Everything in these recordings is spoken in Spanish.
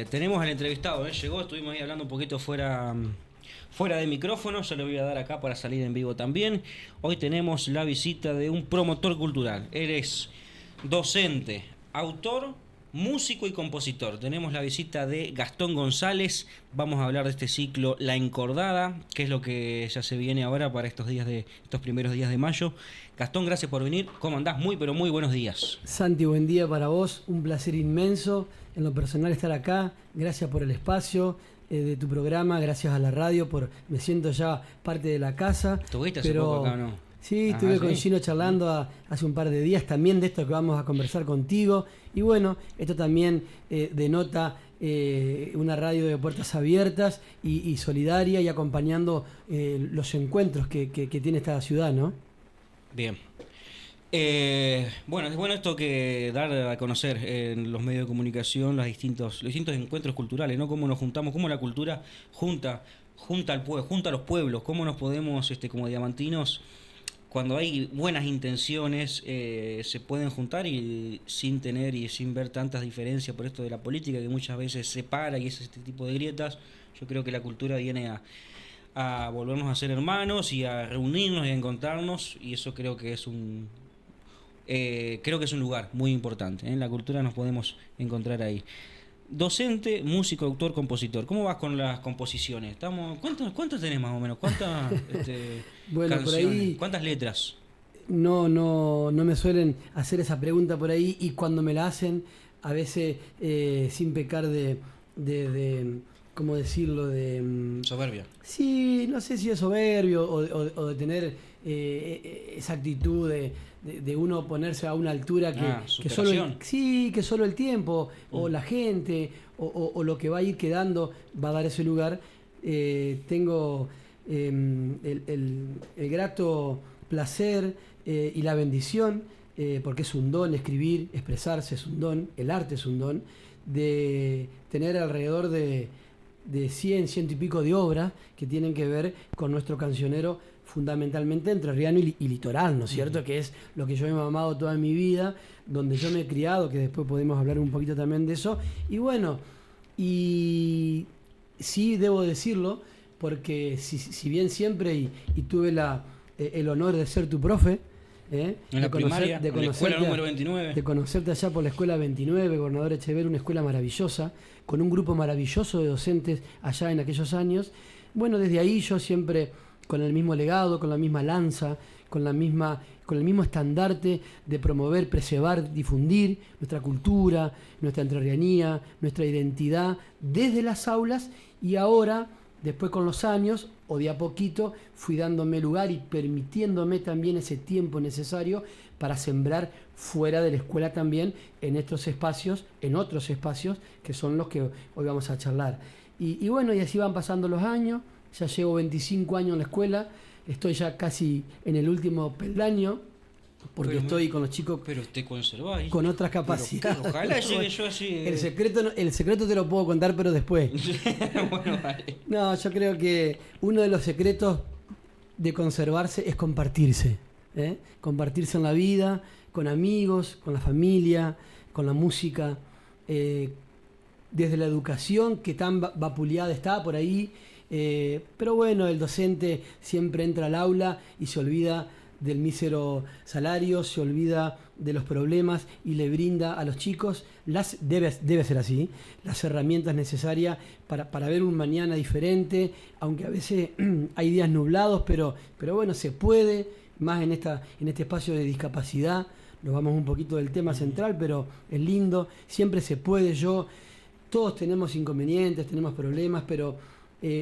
Tenemos al entrevistado, llegó, estuvimos ahí hablando un poquito fuera de micrófono, yo le voy a dar acá para salir en vivo también. Hoy tenemos la visita de un promotor cultural. Él es docente, autor, músico y compositor. Tenemos la visita de Gastón González. Vamos a hablar de este ciclo La Encordada, que es lo que ya se viene ahora para estos primeros días de mayo. Gastón, gracias por venir. ¿Cómo andás? Muy, pero muy buenos días. Santi, buen día para vos. Un placer inmenso en lo personal estar acá. Gracias por el espacio de tu programa, gracias a la radio, me siento ya parte de la casa. ¿Estuviste hace poco acá o no? Sí, estuve con Gino charlando hace un par de días también de esto que vamos a conversar contigo. Y bueno, esto también denota una radio de puertas abiertas y solidaria y acompañando los encuentros que tiene esta ciudad, ¿no? Bien. Bueno, es bueno esto que dar a conocer en los medios de comunicación los distintos encuentros culturales, ¿no? Cómo nos juntamos, cómo la cultura junta al pueblo, junta a los pueblos, cómo nos podemos, como diamantinos, cuando hay buenas intenciones, se pueden juntar y sin tener y sin ver tantas diferencias por esto de la política que muchas veces separa y es este tipo de grietas. Yo creo que la cultura viene a volvernos a ser hermanos y a reunirnos y a encontrarnos, y eso creo que es un lugar muy importante. En la cultura nos podemos encontrar ahí. Docente, músico, autor, compositor. ¿Cómo vas con las composiciones? ¿Cuántos tenés más o menos? ¿Cuántas bueno, canciones? por ahí, ¿Cuántas letras? No me suelen hacer esa pregunta por ahí, y cuando me la hacen, a veces sin pecar de ¿cómo decirlo? Soberbia. Sí, no sé si es soberbio o de tener esa actitud de uno ponerse a una altura que solo el tiempo o la gente o lo que va a ir quedando va a dar ese lugar. Tengo el grato placer y la bendición, porque es un don escribir, expresarse es un don, el arte es un don, de tener alrededor de 100 y pico de obras que tienen que ver con nuestro cancionero, fundamentalmente entrerriano y litoral, ¿no es cierto? Que es lo que yo he mamado toda mi vida, donde yo me he criado, que después podemos hablar un poquito también de eso. Y bueno, y sí debo decirlo, porque si bien siempre y tuve el honor de ser tu profe, en la primaria, en la escuela número 29. De conocerte allá por la escuela 29, Gobernador Echeverría, una escuela maravillosa, con un grupo maravilloso de docentes allá en aquellos años. Bueno, desde ahí yo siempre con el mismo legado, con la misma lanza, con el mismo estandarte de promover, preservar, difundir nuestra cultura, nuestra entrerrianía, nuestra identidad desde las aulas, y ahora, después con los años, o de a poquito, fui dándome lugar y permitiéndome también ese tiempo necesario para sembrar fuera de la escuela también, en otros espacios que son los que hoy vamos a charlar. Y bueno, y así van pasando los años, ya llevo 25 años en la escuela, estoy ya casi en el último peldaño, porque estoy con los chicos. Pero te conserváis con otras capacidades. Pero ojalá llegue yo así. El secreto te lo puedo contar, pero después. Bueno, vale. No, yo creo que uno de los secretos de conservarse es compartirse. Compartirse en la vida, con amigos, con la familia, con la música, desde la educación, que tan vapuleada está por ahí. Pero bueno, el docente siempre entra al aula y se olvida del mísero salario, se olvida de los problemas y le brinda a los chicos, debe ser así, las herramientas necesarias para ver un mañana diferente, aunque a veces hay días nublados, pero bueno, se puede, más en este espacio de discapacidad. Nos vamos un poquito del tema central, pero es lindo, siempre se puede. Todos tenemos inconvenientes, tenemos problemas, pero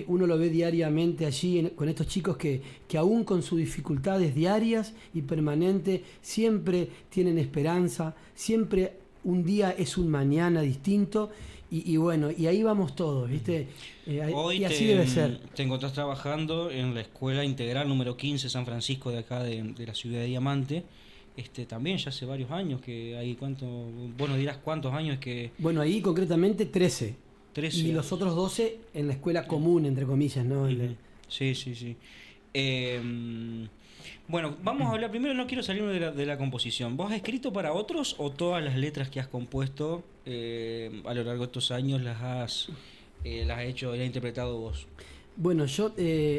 uno lo ve diariamente allí con estos chicos que aún con sus dificultades diarias y permanentes siempre tienen esperanza, siempre un día es un mañana distinto, y bueno, y ahí vamos todos, ¿viste? Hoy y así debe ser. Te encontrás trabajando en la Escuela Integral número 15 San Francisco de acá de la ciudad de Diamante. También ya hace varios años que hay, bueno, dirás cuántos años que... Bueno, ahí concretamente 13. Y los otros 12 en la escuela común, entre comillas, ¿no? Sí. Bueno, vamos a hablar primero, no quiero salirme de la composición. ¿Vos has escrito para otros o todas las letras que has compuesto a lo largo de estos años las has hecho y las has interpretado vos? Bueno, yo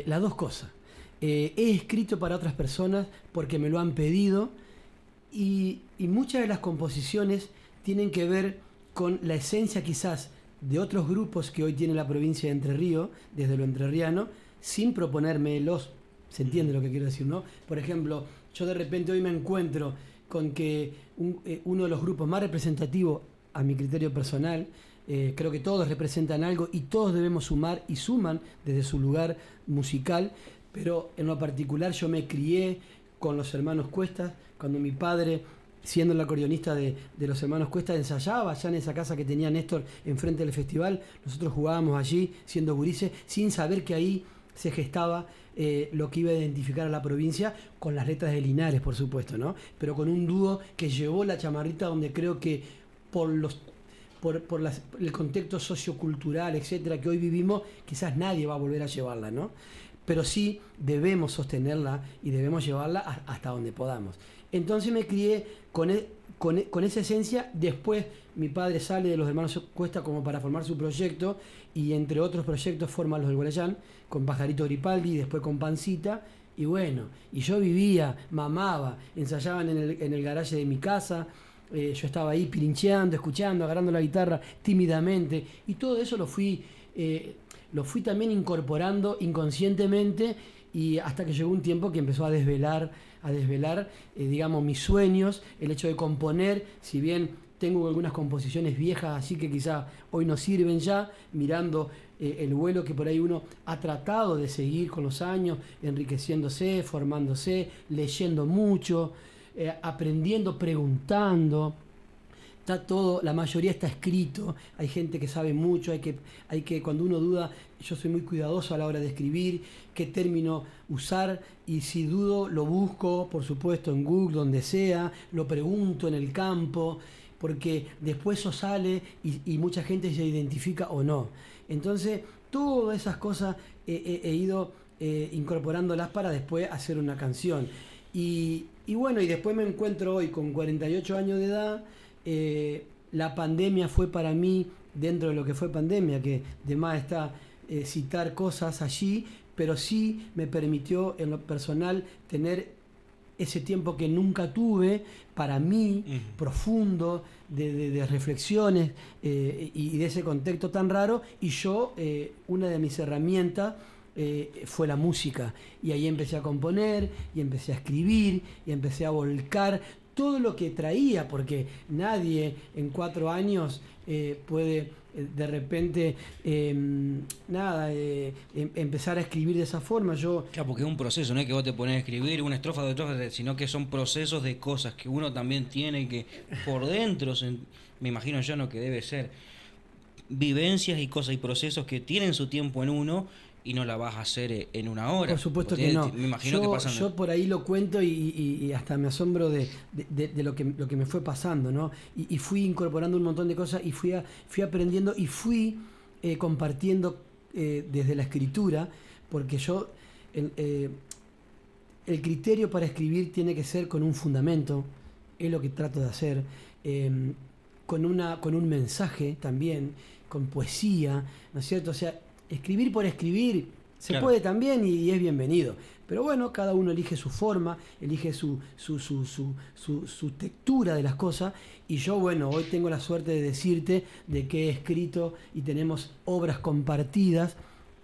las dos cosas. He escrito para otras personas porque me lo han pedido y muchas de las composiciones tienen que ver con la esencia quizás de otros grupos que hoy tiene la provincia de Entre Ríos, desde lo entrerriano, sin proponérmelos. ¿Se entiende lo que quiero decir, no? Por ejemplo, yo de repente hoy me encuentro con que uno de los grupos más representativos, a mi criterio personal, creo que todos representan algo y todos debemos sumar y suman desde su lugar musical, pero en lo particular yo me crié con los hermanos Cuestas, cuando mi padre, siendo el acordeonista de los hermanos Cuestas, ensayaba allá en esa casa que tenía Néstor enfrente del festival. Nosotros jugábamos allí siendo gurises sin saber que ahí se gestaba lo que iba a identificar a la provincia, con las letras de Linares, por supuesto, ¿no? Pero con un dúo que llevó la chamarrita donde creo que por el contexto sociocultural, etcétera, que hoy vivimos, quizás nadie va a volver a llevarla, ¿no? Pero sí debemos sostenerla y debemos llevarla hasta donde podamos. Entonces me crié con esa esencia. Después mi padre sale de los hermanos Cuesta como para formar su proyecto y entre otros proyectos forma los del Guarayán con Pajarito Gripaldi y después con Pancita. Y bueno, y yo vivía, mamaba, ensayaban en el garaje de mi casa. Yo estaba ahí pirincheando, escuchando, agarrando la guitarra tímidamente y todo eso lo fui también incorporando inconscientemente y hasta que llegó un tiempo que empezó a desvelar digamos, mis sueños, el hecho de componer, si bien tengo algunas composiciones viejas así que quizá hoy no sirven ya, mirando el vuelo que por ahí uno ha tratado de seguir con los años, enriqueciéndose, formándose, leyendo mucho, aprendiendo, preguntando. Está todo, la mayoría está escrito, hay gente que sabe mucho, hay que cuando uno duda, yo soy muy cuidadoso a la hora de escribir, qué término usar, y si dudo lo busco, por supuesto, en Google, donde sea, lo pregunto en el campo, porque después eso sale y mucha gente se identifica o no. Entonces, todas esas cosas he ido incorporándolas para después hacer una canción. Y bueno, y después me encuentro hoy con 48 años de edad. La pandemia fue para mí, dentro de lo que fue pandemia, que de más está citar cosas allí, pero sí me permitió en lo personal tener ese tiempo que nunca tuve para mí, profundo, de reflexiones y de ese contexto tan raro. Y yo, una de mis herramientas fue la música, y ahí empecé a componer y empecé a escribir y empecé a volcar todo lo que traía, porque nadie en 4 años puede de repente empezar a escribir de esa forma. Claro, porque es un proceso, no es que vos te pones a escribir una estrofa de estrofa, sino que son procesos de cosas que uno también tiene que por dentro, me imagino yo, no, que debe ser vivencias y cosas y procesos que tienen su tiempo en uno y no la vas a hacer en una hora. Por supuesto que no. Me imagino que pasan. Yo por ahí lo cuento y hasta me asombro de lo que me fue pasando, ¿no? Y fui incorporando un montón de cosas y fui aprendiendo y fui compartiendo desde la escritura, porque yo el criterio para escribir tiene que ser con un fundamento, es lo que trato de hacer, con un mensaje también, con poesía, ¿no es cierto? O sea, escribir por escribir se puede también y es bienvenido. Pero bueno, cada uno elige su forma, elige su textura de las cosas. Y yo, bueno, hoy tengo la suerte de decirte de que he escrito y tenemos obras compartidas,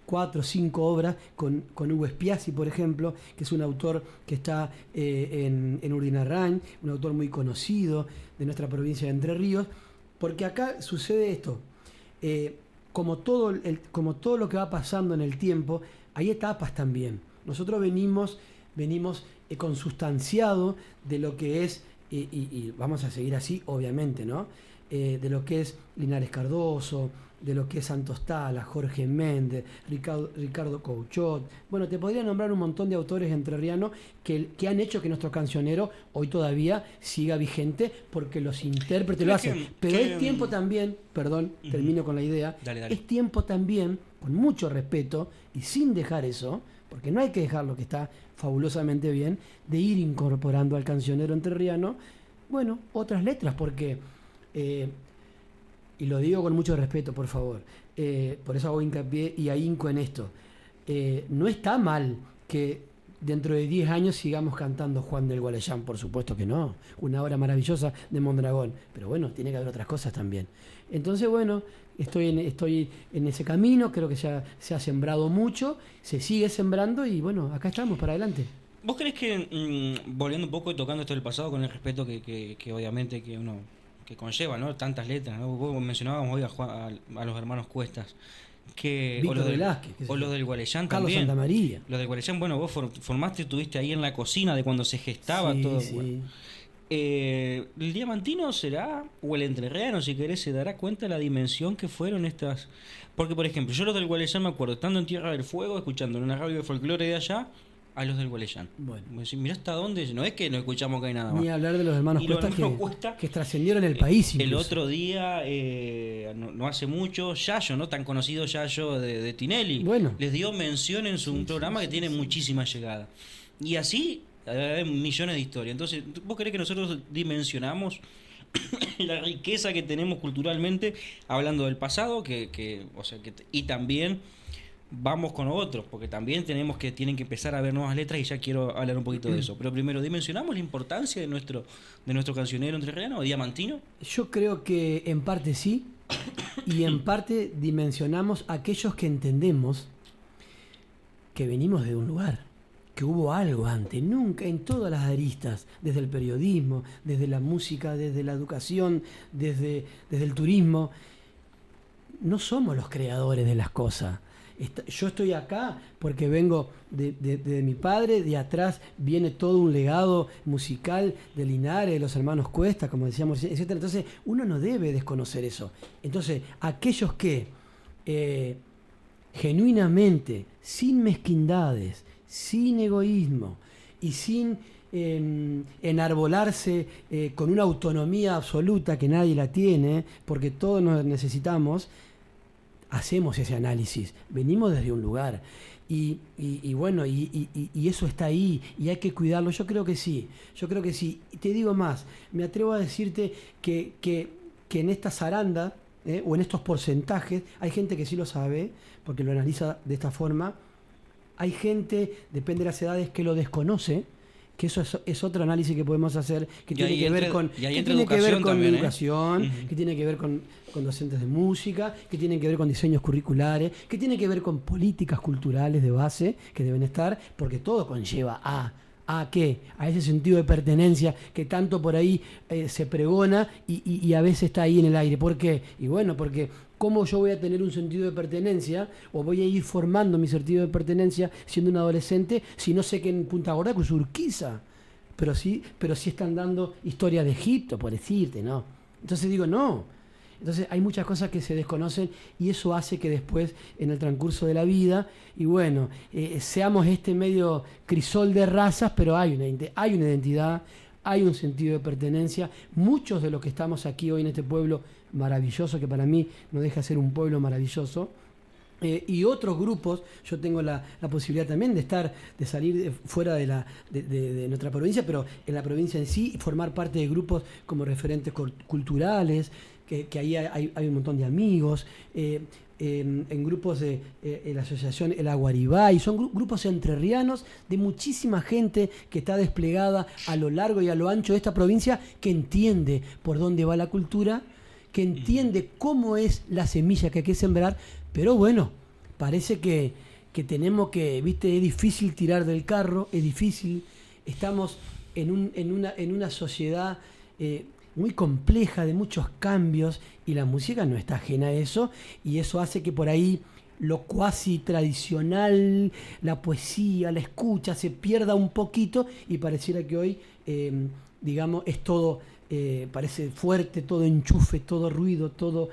4 o 5 obras con Hugo Spiazzi, por ejemplo, que es un autor que está en Urdinarrain, un autor muy conocido de nuestra provincia de Entre Ríos, porque acá sucede esto. Como todo lo que va pasando en el tiempo, hay etapas también. Nosotros venimos consustanciados de lo que es, y vamos a seguir así, obviamente, ¿no? de lo que es Linares Cardoso, de lo que es Santos Tala, Jorge Méndez, Ricardo Couchot. Bueno, te podría nombrar un montón de autores entrerrianos que han hecho que nuestro cancionero hoy todavía siga vigente porque los intérpretes lo hacen. Pero es tiempo también, perdón, termino con la idea, Dale. es tiempo también, con mucho respeto y sin dejar eso, porque no hay que dejar lo que está fabulosamente bien, de ir incorporando al cancionero entrerriano, bueno, otras letras, porque... y lo digo con mucho respeto, por favor, por eso hago hincapié y ahínco en esto. No está mal que dentro de 10 años sigamos cantando Juan del Gualeyán, por supuesto que no, una obra maravillosa de Mondragón, pero bueno, tiene que haber otras cosas también. Entonces, bueno, estoy en ese camino, creo que ya se ha sembrado mucho, se sigue sembrando y bueno, acá estamos, para adelante. ¿Vos crees que, volviendo un poco y tocando esto del pasado, con el respeto que obviamente que uno que conlleva, ¿no? Tantas letras, ¿no? Vos mencionábamos hoy a los hermanos Cuestas, Víctor Velázquez, o los del Gualeyán Carlos también. Santamaría. Los del Gualeyán, bueno, vos formaste, estuviste ahí en la cocina de cuando se gestaba todo. Sí. Bueno. ¿El diamantino será, o el entrerriano, si querés, se dará cuenta de la dimensión que fueron estas? Porque, por ejemplo, yo los del Gualeyán me acuerdo, estando en Tierra del Fuego, escuchando en una radio de folclore de allá, a los del Gualeyán. Bueno. Mirá hasta dónde, no es que no escuchamos que hay nada más. Ni hablar de los hermanos Cuesta que trascendieron el país incluso. El otro día, no hace mucho, Yayo, ¿no? Tan conocido Yayo de Tinelli, bueno, les dio mención en su programa que tiene muchísima llegada. Y así hay millones de historias. Entonces, ¿vos creés que nosotros dimensionamos la riqueza que tenemos culturalmente hablando del pasado? Y también vamos con otros, porque también tienen que empezar a ver nuevas letras y ya quiero hablar un poquito de eso. Pero primero, ¿dimensionamos la importancia de nuestro cancionero entrerriano o diamantino? Yo creo que en parte sí, y en parte dimensionamos aquellos que entendemos que venimos de un lugar, que hubo algo antes, nunca en todas las aristas, desde el periodismo, desde la música, desde la educación, desde el turismo. No somos los creadores de las cosas. Yo estoy acá porque vengo de mi padre, de atrás viene todo un legado musical de Linares, de los hermanos Cuesta, como decíamos, etc. Entonces, uno no debe desconocer eso. Entonces, aquellos que genuinamente, sin mezquindades, sin egoísmo y sin enarbolarse con una autonomía absoluta que nadie la tiene, porque todos nos necesitamos, hacemos ese análisis, venimos desde un lugar y bueno, y eso está ahí y hay que cuidarlo. Yo creo que sí. Y te digo más, me atrevo a decirte que en esta zaranda o en estos porcentajes hay gente que sí lo sabe porque lo analiza de esta forma, hay gente, depende de las edades, que lo desconoce, que eso es otro análisis que podemos hacer, que tiene que ver con educación, que tiene que ver con docentes de música, que tiene que ver con diseños curriculares, que tiene que ver con políticas culturales de base que deben estar, porque todo conlleva ¿a qué? A ese sentido de pertenencia que tanto por ahí se pregona y a veces está ahí en el aire. ¿Por qué? Y bueno, porque ¿cómo yo voy a tener un sentido de pertenencia o voy a ir formando mi sentido de pertenencia siendo un adolescente si no sé que en Punta Gorda es Urquiza? Pero sí están dando historia de Egipto, por decirte, ¿no? Entonces digo, no. Entonces hay muchas cosas que se desconocen y eso hace que después, en el transcurso de la vida, y bueno, seamos este medio crisol de razas, pero hay una identidad, hay un sentido de pertenencia. Muchos de los que estamos aquí hoy en este pueblo maravilloso, que para mí no deja de ser un pueblo maravilloso, y otros grupos, yo tengo la posibilidad también de salir fuera de nuestra provincia, pero en la provincia en sí, formar parte de grupos como referentes culturales, que ahí hay un montón de amigos, en grupos de la asociación El Aguaribay, son grupos entrerrianos de muchísima gente que está desplegada a lo largo y a lo ancho de esta provincia, que entiende por dónde va la cultura, que entiende cómo es la semilla que hay que sembrar, pero bueno, parece que tenemos que, viste, es difícil tirar del carro, es difícil, estamos en una sociedad muy compleja, de muchos cambios, y la música no está ajena a eso, y eso hace que por ahí lo cuasi tradicional, la poesía, la escucha, se pierda un poquito, y pareciera que hoy, digamos, es todo parece fuerte, todo enchufe, todo ruido, todo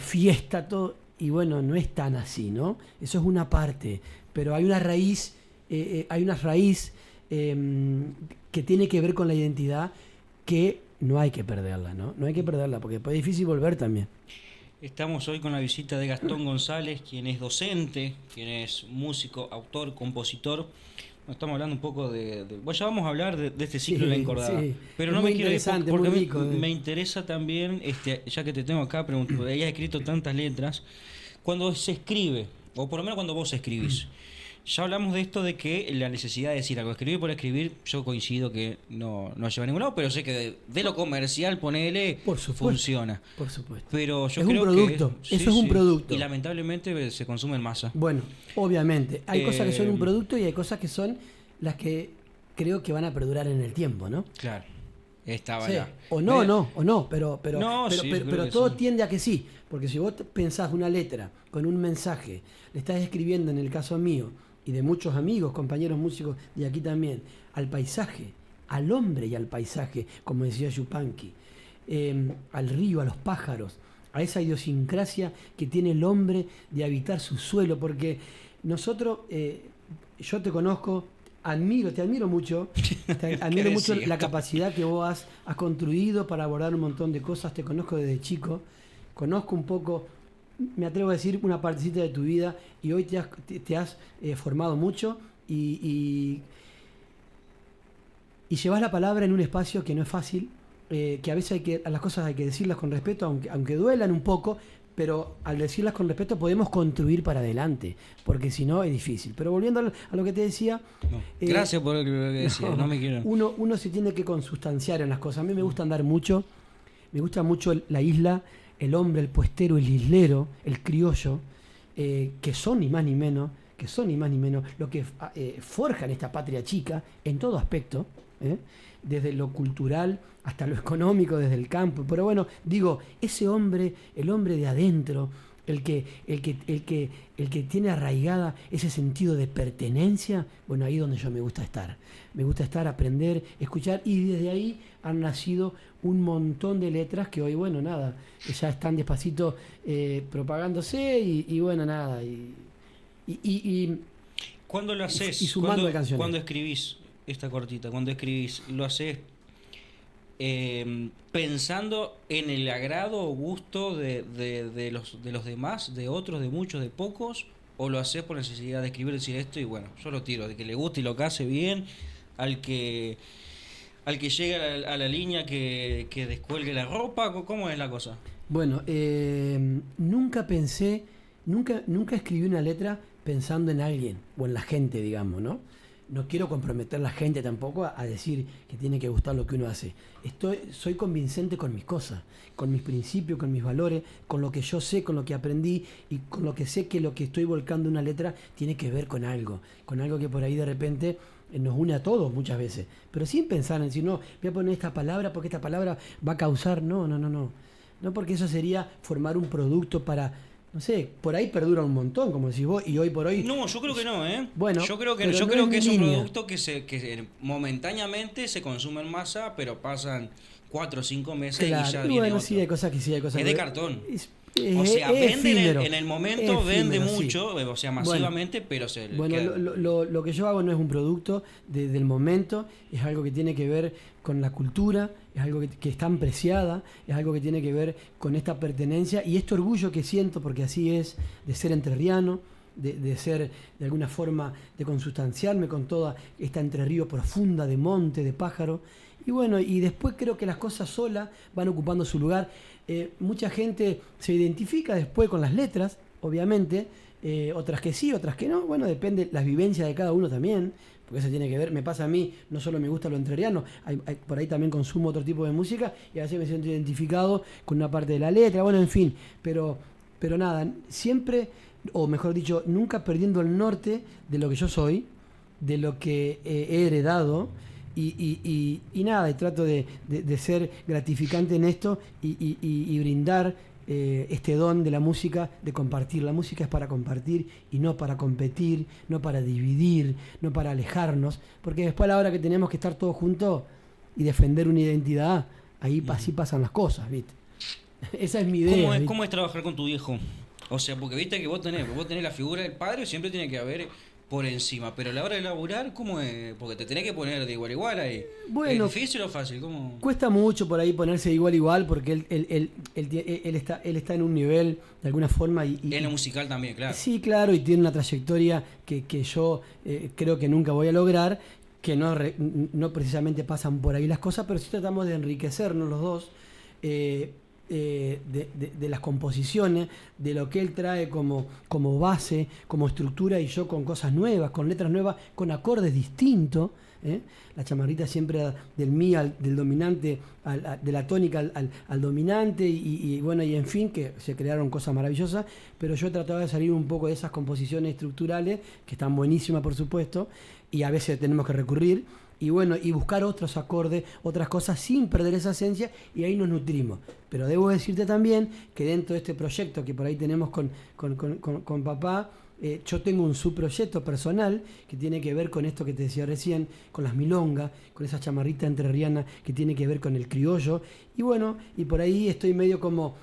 fiesta, todo. Y bueno, no es tan así, ¿no? Eso es una parte, pero hay una raíz, que tiene que ver con la identidad que no hay que perderla, ¿no? No hay que perderla porque después es difícil volver también. Estamos hoy con la visita de Gastón González, quien es docente, quien es músico, autor, compositor. Estamos hablando un poco bueno, ya vamos a hablar de este ciclo de la encordada. Sí. Pero Es no muy me quiero ir interesante, porque muy rico. me interesa también, ya que te tengo acá, ella ha escrito tantas letras. Cuando se escribe, o por lo menos cuando vos escribís, ya hablamos de esto de que la necesidad de decir algo, escribir por escribir, yo coincido que no lleva a ningún lado, pero sé que de lo comercial, ponele, Por supuesto, funciona. por supuesto. Pero yo Es creo un producto, que eso es un producto. Y lamentablemente se consume en masa. Bueno, obviamente, hay cosas que son un producto y hay cosas que son las que creo que van a perdurar en el tiempo, ¿no? Claro. Estaba Sí. ya. O no, pero Sí, yo creo que todo sí. tiende a que sí, porque si vos pensás una letra con un mensaje, le estás escribiendo, en el caso mío y de muchos amigos, compañeros músicos de aquí también, al paisaje, al hombre y al paisaje, como decía Yupanqui, al río, a los pájaros, a esa idiosincrasia que tiene el hombre de habitar su suelo, porque nosotros, yo te conozco, te admiro mucho, admiro mucho la capacidad que vos has construido para abordar un montón de cosas, te conozco desde chico, conozco un poco, me atrevo a decir, una partecita de tu vida y hoy te has formado mucho y llevas la palabra en un espacio que no es fácil, que a veces a las cosas hay que decirlas con respeto, aunque duelan un poco, pero al decirlas con respeto podemos construir para adelante, porque si no es difícil. Pero volviendo a lo que te decía... No. Gracias por lo que decía, no me quiero... Uno se tiene que consustanciar en las cosas. A mí me gusta andar mucho, me gusta mucho la isla, el hombre, el puestero, el islero, el criollo, que son ni más ni menos lo que forjan esta patria chica en todo aspecto, desde lo cultural hasta lo económico, desde el campo. Pero bueno, digo, ese hombre, el hombre de adentro, el que tiene arraigada ese sentido de pertenencia, bueno, ahí es donde yo me gusta estar. Me gusta estar, aprender, escuchar, y desde ahí han nacido un montón de letras que hoy, bueno, nada, ya están despacito propagándose y bueno, nada. ¿Cuándo lo haces? Y sumando de canciones. ¿Cuándo escribís esta cortita? ¿Cuándo escribís? ¿Lo haces pensando en el agrado o gusto de los demás, de otros, de muchos, de pocos? ¿O lo haces por necesidad de escribir, decir esto y bueno, yo lo tiro, de que le guste y lo que hace bien, al que llega a la línea que descuelgue la ropa? ¿Cómo es la cosa? Bueno, nunca escribí una letra pensando en alguien o en la gente, digamos, ¿no? No quiero comprometer a la gente tampoco a decir que tiene que gustar lo que uno hace. Soy convincente con mis cosas, con mis principios, con mis valores, con lo que yo sé, con lo que aprendí y con lo que sé que lo que estoy volcando en una letra tiene que ver con algo que por ahí de repente nos une a todos muchas veces. Pero sin pensar en decir, no, voy a poner esta palabra porque esta palabra va a causar... No. No, porque eso sería formar un producto para... No sé, por ahí perdura un montón, como decís vos, y hoy por hoy... No, yo creo que no, ¿eh? Bueno, yo creo que es un producto que momentáneamente se consume en masa, pero pasan 4 o 5 meses claro, y ya y viene bueno, otro. sí, hay cosas que sí, hay cosas Es que... de cartón. O sea, vende efímero, en el momento, vende efímero, mucho, sí. o sea, masivamente, pero se Bueno, queda. lo que yo hago no es un producto del momento, es algo que tiene que ver con la cultura, es algo que es tan preciada, es algo que tiene que ver con esta pertenencia y este orgullo que siento, porque así es, de ser entrerriano, de ser de alguna forma, de consustanciarme con toda esta entrerrío profunda de monte, de pájaro. Y bueno, y después creo que las cosas solas van ocupando su lugar. Mucha gente se identifica después con las letras, obviamente, otras que sí, otras que no. Bueno, depende las vivencias de cada uno también, porque eso tiene que ver, me pasa a mí, no solo me gusta lo entrerriano, por ahí también consumo otro tipo de música y a veces me siento identificado con una parte de la letra, bueno, en fin, pero nada, siempre, o mejor dicho, nunca perdiendo el norte de lo que yo soy, de lo que he heredado. Y nada, y trato de ser gratificante en esto y brindar este don de la música, de compartir. La música es para compartir y no para competir, no para dividir, no para alejarnos, porque después a la hora que tenemos que estar todos juntos, y defender una identidad, ahí así pasan las cosas, ¿viste? Esa es mi idea. ¿Cómo es trabajar con tu viejo? O sea, porque viste que vos tenés la figura del padre, siempre tiene que haber por encima, pero a la hora de laburar, ¿cómo es? Porque te tenés que poner de igual a igual ahí. Bueno, ¿es difícil o fácil? ¿Cómo? Cuesta mucho por ahí ponerse de igual a igual, porque él está en un nivel, de alguna forma... En lo musical también, claro. Sí, claro, y tiene una trayectoria que yo creo que nunca voy a lograr, que no precisamente pasan por ahí las cosas, pero sí tratamos de enriquecernos los dos, de las composiciones, de lo que él trae como base, como estructura, y yo con cosas nuevas, con letras nuevas, con acordes distintos. La chamarrita siempre del mi, del dominante, de la tónica al dominante, y bueno, y en fin, que se crearon cosas maravillosas, pero yo he tratado de salir un poco de esas composiciones estructurales, que están buenísimas por supuesto, y a veces tenemos que recurrir, y bueno, y buscar otros acordes, otras cosas sin perder esa esencia, y ahí nos nutrimos. Pero debo decirte también que dentro de este proyecto que por ahí tenemos con papá, yo tengo un subproyecto personal que tiene que ver con esto que te decía recién, con las milongas, con esa chamarrita entrerriana que tiene que ver con el criollo, y bueno, y por ahí estoy medio como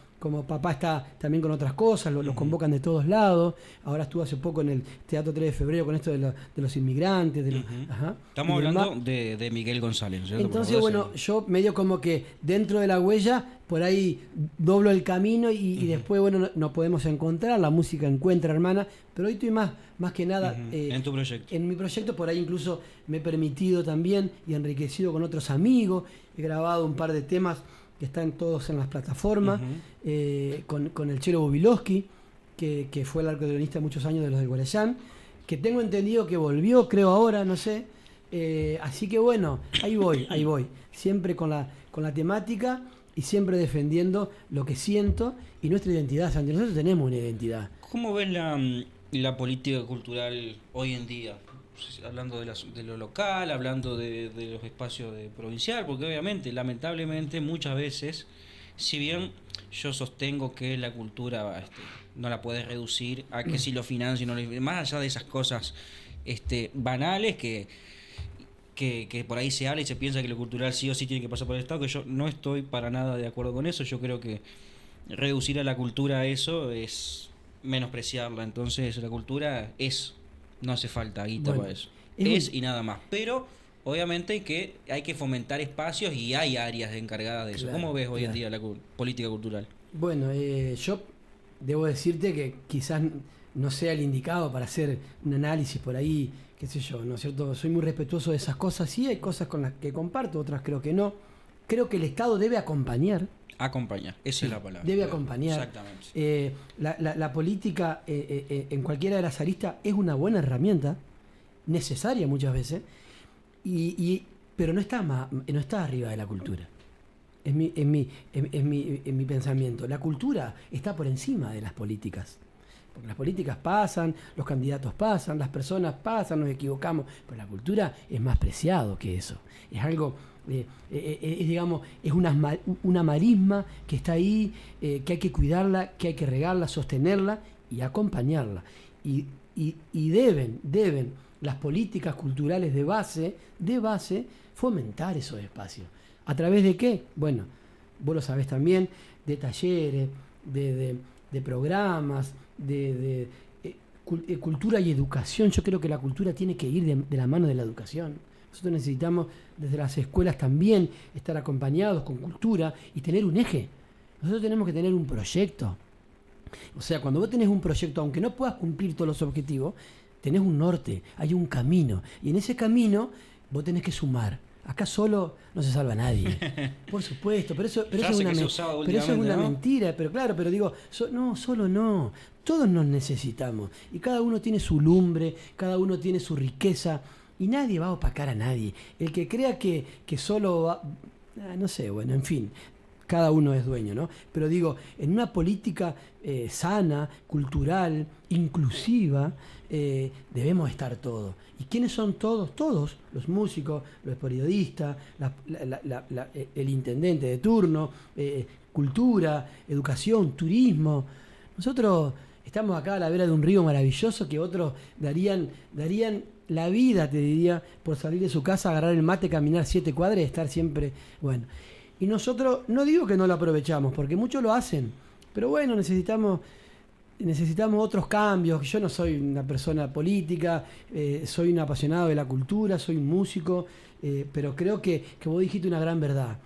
papá está también con otras cosas, los convocan de todos lados. Ahora estuve hace poco en el Teatro 3 de Febrero con esto de los inmigrantes. Estamos hablando de Miguel González, ¿no? Entonces, bueno, yo medio como que dentro de la huella, por ahí doblo el camino y después, bueno, nos podemos encontrar, la música encuentra, hermana, pero hoy estoy más que nada... en tu proyecto. En mi proyecto, por ahí incluso me he permitido también y enriquecido con otros amigos, he grabado un par de temas que están todos en las plataformas, con el Chelo Bobilowski, que fue el acordeonista muchos años de los de Guarayán, que tengo entendido que volvió, creo ahora, no sé. Así que bueno, ahí voy. Siempre con la temática y siempre defendiendo lo que siento y nuestra identidad. Santi, nosotros tenemos una identidad. ¿Cómo ves la política cultural hoy en día? Hablando de lo local, hablando de los espacios de provincial, porque obviamente, lamentablemente, muchas veces, si bien yo sostengo que la cultura no la puedes reducir a que si lo financia, más allá de esas cosas banales que por ahí se habla y se piensa que lo cultural sí o sí tiene que pasar por el Estado, que yo no estoy para nada de acuerdo con eso. Yo creo que reducir a la cultura a eso es menospreciarla. Entonces la cultura no hace falta guita para eso. Y nada más. Pero obviamente hay que fomentar espacios y hay áreas encargadas de eso. Claro, ¿cómo ves hoy en día la política cultural? Bueno, yo debo decirte que quizás no sea el indicado para hacer un análisis por ahí, qué sé yo, ¿no es cierto? Soy muy respetuoso de esas cosas. Sí, hay cosas con las que comparto, otras creo que no. Creo que el Estado debe acompañar. Acompañar, esa es la palabra. Debe acompañar. Exactamente. La política en cualquiera de las aristas es una buena herramienta, necesaria muchas veces, pero no está arriba de la cultura. Es mi pensamiento. La cultura está por encima de las políticas. Porque las políticas pasan, los candidatos pasan, las personas pasan, nos equivocamos, pero la cultura es más preciado que eso. Es algo... digamos, es una marisma que está ahí, que hay que cuidarla, que hay que regarla, sostenerla y acompañarla. Y deben las políticas culturales de base fomentar esos espacios. ¿A través de qué? Bueno, vos lo sabés también, de talleres, de programas, de cultura y educación. Yo creo que la cultura tiene que ir de la mano de la educación. Nosotros necesitamos desde las escuelas también estar acompañados con cultura y tener un eje. Nosotros tenemos que tener un proyecto. O sea, cuando vos tenés un proyecto, aunque no puedas cumplir todos los objetivos, tenés un norte, hay un camino. Y en ese camino vos tenés que sumar. Acá solo no se salva nadie. Por supuesto, pero eso es una mentira. Pero claro, pero digo, solo no. Todos nos necesitamos. Y cada uno tiene su lumbre, cada uno tiene su riqueza. Y nadie va a opacar a nadie. El que crea que solo va... no sé, bueno, en fin, cada uno es dueño, ¿no? Pero digo, en una política sana, cultural, inclusiva, debemos estar todos. ¿Y quiénes son todos? Todos, los músicos, los periodistas, el intendente de turno, cultura, educación, turismo. Nosotros estamos acá a la vera de un río maravilloso que otros darían la vida, te diría, por salir de su casa, agarrar el mate, caminar 7 cuadras y estar siempre, bueno. Y nosotros, no digo que no lo aprovechamos, porque muchos lo hacen, pero bueno, necesitamos otros cambios. Yo no soy una persona política, soy un apasionado de la cultura, soy un músico, pero creo que vos dijiste una gran verdad.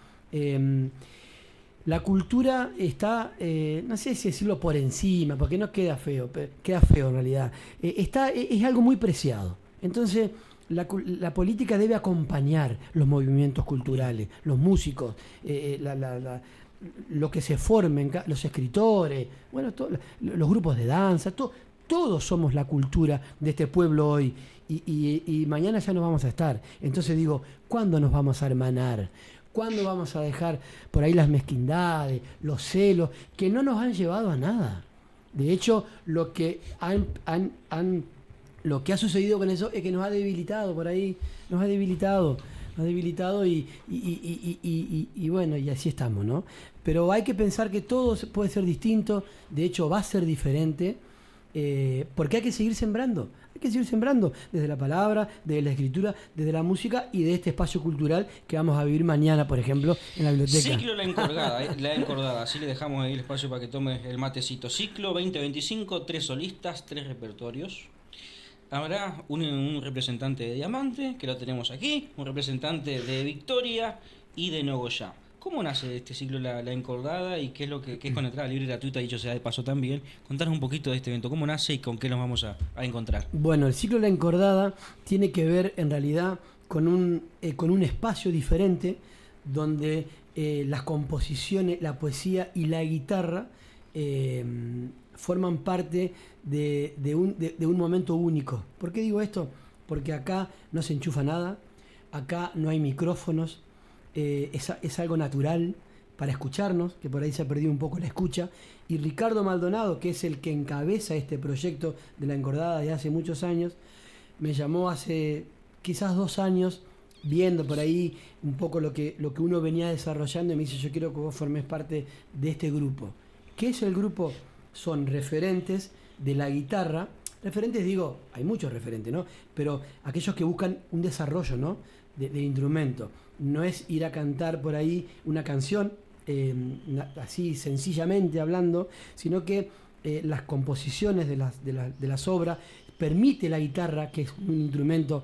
La cultura está, no sé si decirlo por encima, porque no queda feo, queda feo en realidad. Es algo muy preciado. Entonces, la política debe acompañar los movimientos culturales, los músicos, lo que se formen, los escritores, bueno, los grupos de danza, todos somos la cultura de este pueblo hoy. Y mañana ya no vamos a estar. Entonces digo, ¿cuándo nos vamos a hermanar? ¿Cuándo vamos a dejar por ahí las mezquindades, los celos, que no nos han llevado a nada? De hecho, lo que ha sucedido con eso es que nos ha debilitado por ahí, nos ha debilitado y bueno, y así estamos, ¿no? Pero hay que pensar que todo puede ser distinto, de hecho va a ser diferente, porque hay que seguir sembrando. Hay que seguir sembrando desde la palabra, desde la escritura, desde la música y de este espacio cultural que vamos a vivir mañana, por ejemplo, en la biblioteca. Ciclo La Encordada, así le dejamos ahí el espacio para que tome el matecito. Ciclo 2025, 3 solistas, 3 repertorios. Habrá un representante de Diamante, que lo tenemos aquí, un representante de Victoria y de Nogoyá. ¿Cómo nace este ciclo La Encordada y qué es lo que es con entrada libre y gratuita, dicho sea de paso también? Contanos un poquito de este evento, cómo nace y con qué nos vamos a encontrar. Bueno, el ciclo La Encordada tiene que ver en realidad con un espacio diferente donde las composiciones, la poesía y la guitarra forman parte de un momento único. ¿Por qué digo esto? Porque acá no se enchufa nada, acá no hay micrófonos, es algo natural para escucharnos, que por ahí se ha perdido un poco la escucha, y Ricardo Maldonado, que es el que encabeza este proyecto de La Encordada de hace muchos años, me llamó hace quizás 2 años, viendo por ahí un poco lo que uno venía desarrollando, y me dice, yo quiero que vos formes parte de este grupo. ¿Qué es el grupo? Son referentes de la guitarra. Referentes, digo, hay muchos referentes, ¿no? Pero aquellos que buscan un desarrollo, ¿no? Del instrumento. No es ir a cantar por ahí una canción, así sencillamente hablando, sino que las composiciones de las obras permite la guitarra, que es un instrumento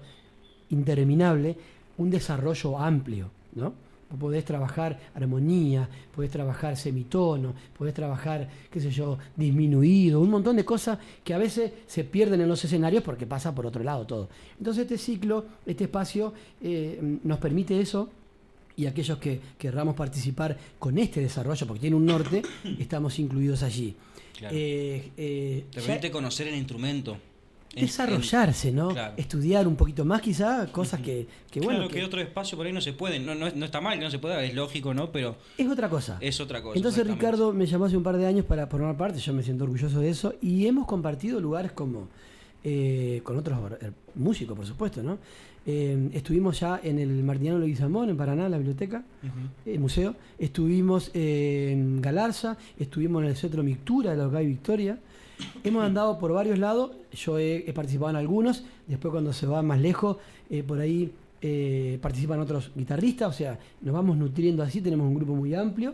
interminable, un desarrollo amplio, ¿no? Podés trabajar armonía, podés trabajar semitono, podés trabajar, qué sé yo, disminuido, un montón de cosas que a veces se pierden en los escenarios porque pasa por otro lado todo. Entonces este ciclo, este espacio nos permite eso, y aquellos que querramos participar con este desarrollo, porque tiene un norte, estamos incluidos allí. Claro. Te permite conocer el instrumento. Desarrollarse, ¿no? Claro. Estudiar un poquito más, quizá, cosas que bueno. Claro, que otro espacio por ahí no se puede. No está mal que no se pueda, es lógico, ¿no? Pero es otra cosa. Es otra cosa. Entonces Ricardo me llamó hace un par de años para formar parte, yo me siento orgulloso de eso, y hemos compartido lugares como con otros músicos, por supuesto, ¿no? Estuvimos ya en el Martiniano Leguizamón, en Paraná, la biblioteca, el museo. Estuvimos en Galarza, estuvimos en el Centro Mictura de la localidad de Victoria. Hemos andado por varios lados, yo he participado en algunos, después cuando se va más lejos, por ahí participan otros guitarristas, o sea, nos vamos nutriendo así, tenemos un grupo muy amplio.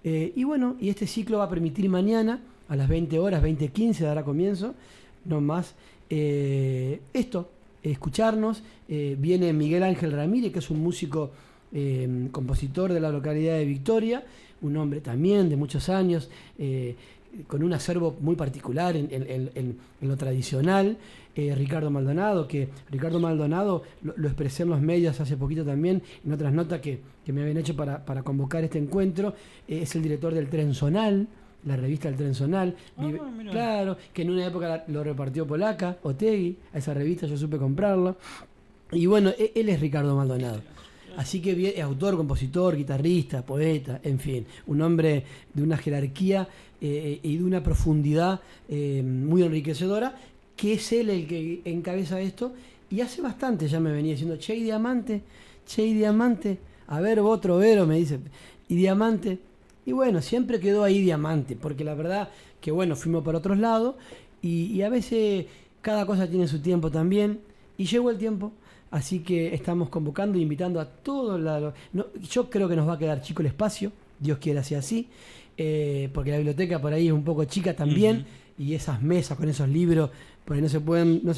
Y bueno, y este ciclo va a permitir mañana, a las 20 horas, 20:15 dará comienzo, no más, escucharnos. Viene Miguel Ángel Ramírez, que es un músico, compositor de la localidad de Victoria, un hombre también de muchos años, con un acervo muy particular en lo tradicional. Ricardo Maldonado, lo expresé en los medios hace poquito también, en otras notas que me habían hecho para convocar este encuentro, es el director del Trenzonal, la revista del Trenzonal. Claro, que en una época lo repartió Polaca, Otegui, a esa revista yo supe comprarla. Y bueno, él es Ricardo Maldonado. Así que es autor, compositor, guitarrista, poeta, en fin, un hombre de una jerarquía y de una profundidad muy enriquecedora, que es él el que encabeza esto, y hace bastante ya me venía diciendo, che, y Diamante, a ver, vos trovero, me dice, y Diamante, y bueno, siempre quedó ahí Diamante, porque la verdad que bueno, fuimos por otros lados, y a veces cada cosa tiene su tiempo también. Y llegó el tiempo, así que estamos convocando e invitando a todos. Yo creo que nos va a quedar chico el espacio, Dios quiera sea así, porque la biblioteca por ahí es un poco chica también, y esas mesas con esos libros, por ahí no se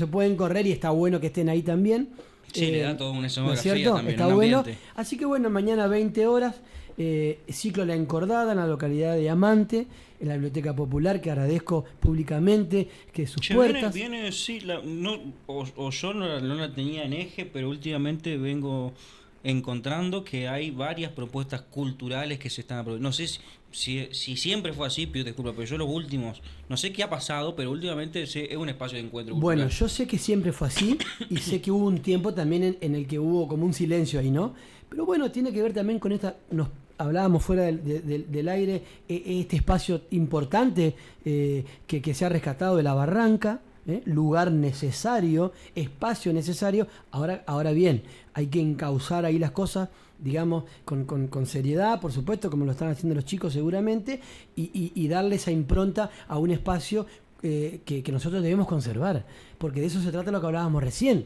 pueden correr y está bueno que estén ahí también. Sí, le da toda una ¿no es escenografía cierto? también, Está un bueno. ambiente. Así que bueno, mañana 20 horas, ciclo La Encordada en la localidad de Diamante, en la Biblioteca Popular, que agradezco públicamente que sus Che, puertas... viene, sí, o yo no la tenía en eje, pero últimamente vengo encontrando que hay varias propuestas culturales que se están aprovechando. No sé si siempre fue así, pido disculpas, pero yo los últimos, no sé qué ha pasado, pero últimamente es un espacio de encuentro Bueno, cultural. yo sé que siempre fue así y sé que hubo un tiempo también en el que hubo como un silencio ahí, ¿no? Pero bueno, tiene que ver también con esta, nos hablábamos fuera del aire, este espacio importante que se ha rescatado de la barranca, lugar necesario, espacio necesario. Ahora bien, hay que encauzar ahí las cosas, digamos, con seriedad, por supuesto, como lo están haciendo los chicos seguramente, y darle esa impronta a un espacio que nosotros debemos conservar, porque de eso se trata lo que hablábamos recién.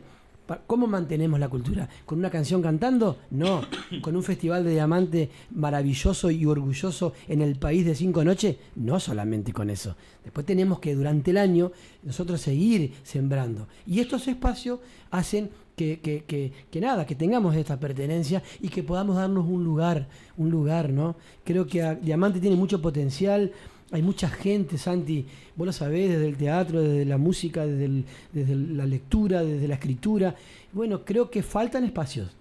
¿Cómo mantenemos la cultura? ¿Con una canción cantando? No. ¿Con un festival de diamante maravilloso y orgulloso en el país de 5 noches? No solamente con eso. Después tenemos que durante el año nosotros seguir sembrando. Y estos espacios hacen que tengamos esta pertenencia y que podamos darnos un lugar, ¿no? Creo que Diamante tiene mucho potencial. Hay mucha gente, Santi, vos lo sabés, desde el teatro, desde la música, desde la lectura, desde la escritura. Bueno, creo que faltan espacios.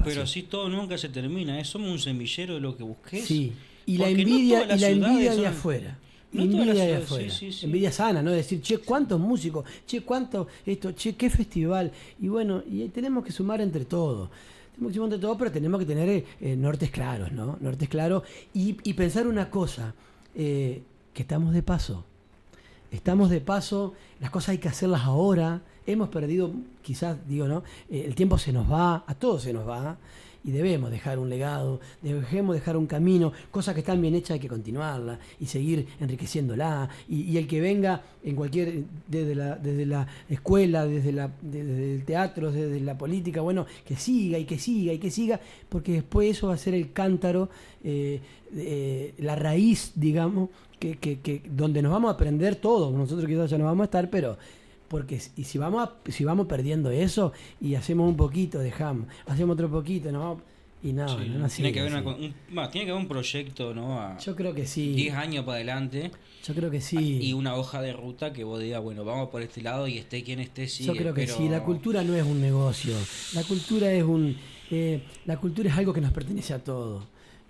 Pero así todo nunca se termina, somos un semillero de lo que busques. Sí, y la Porque no envidia, todas las y la envidia ciudades de son- afuera. no todas las Envidia de ciudades, afuera. sí. Envidia sana, ¿no? Decir, che, cuántos músicos, che, cuánto esto, che, qué festival. Y bueno, y tenemos que sumar entre todos. Tenemos que sumar entre todos, pero tenemos que tener nortes claros, ¿no? Nortes claros y pensar una cosa. Que estamos de paso. Estamos de paso, las cosas hay que hacerlas ahora. Hemos perdido, quizás, digo, ¿no? El tiempo se nos va, a todos se nos va, y debemos dejar un legado, debemos dejar un camino, cosas que están bien hechas hay que continuarlas y seguir enriqueciéndola. Y el que venga en cualquier, desde la escuela, desde el teatro, desde la política, bueno, que siga y que siga y que siga, porque después eso va a ser el cántaro, la raíz, digamos, donde nos vamos a aprender todo. Nosotros quizás ya no vamos a estar, pero porque si vamos perdiendo eso y hacemos un poquito, dejamos, hacemos otro poquito, no, y no, Sí, no tiene que sigue haber así. tiene que haber un proyecto, ¿no? A Yo creo que sí, 10 años para adelante yo creo que y sí, una hoja de ruta que vos digas, bueno, vamos por este lado y esté quien esté, yo sigue. creo que Pero sí. La cultura no es un negocio, la cultura la cultura es algo que nos pertenece a todos.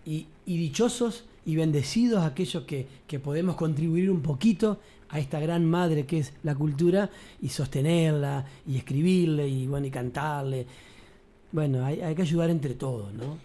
Y dichosos y bendecidos aquellos que podemos contribuir un poquito a esta gran madre que es la cultura y sostenerla y escribirle y bueno y cantarle. Bueno, hay que ayudar entre todos, ¿no?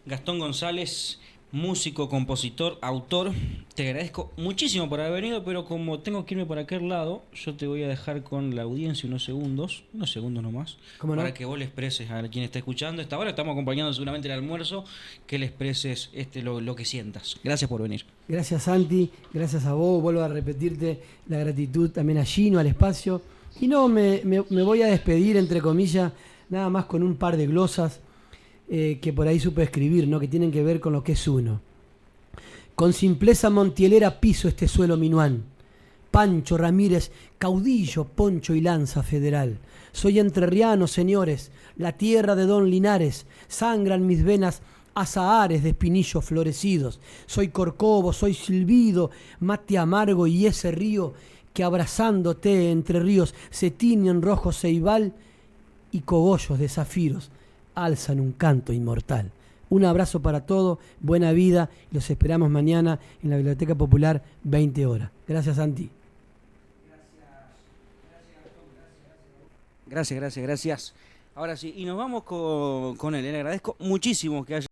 Gastón González, músico, compositor, autor, te agradezco muchísimo por haber venido, pero como tengo que irme por aquel lado, yo te voy a dejar con la audiencia unos segundos nomás, ¿Cómo no? para que vos le expreses a quien está escuchando. Esta hora estamos acompañando seguramente el almuerzo, que le expreses lo que sientas. Gracias por venir. Gracias, Santi, gracias a vos. Vuelvo a repetirte la gratitud también a Gino, al espacio. Y no, me voy a despedir, entre comillas, nada más con un par de glosas que por ahí supe escribir, ¿no? Que tienen que ver con lo que es uno. Con simpleza montielera piso este suelo minuán. Pancho Ramírez, caudillo, poncho y lanza federal. Soy entrerriano, señores, la tierra de Don Linares. Sangran mis venas azahares de espinillos florecidos. Soy corcovo, soy silbido, mate amargo y ese río que abrazándote entre ríos se tiñe en rojo ceibal y cogollos de zafiros alzan un canto inmortal. Un abrazo para todos, buena vida, los esperamos mañana en la Biblioteca Popular, 20 horas. Gracias, Santi. Gracias. Ahora sí, y nos vamos con él. Le agradezco muchísimo que haya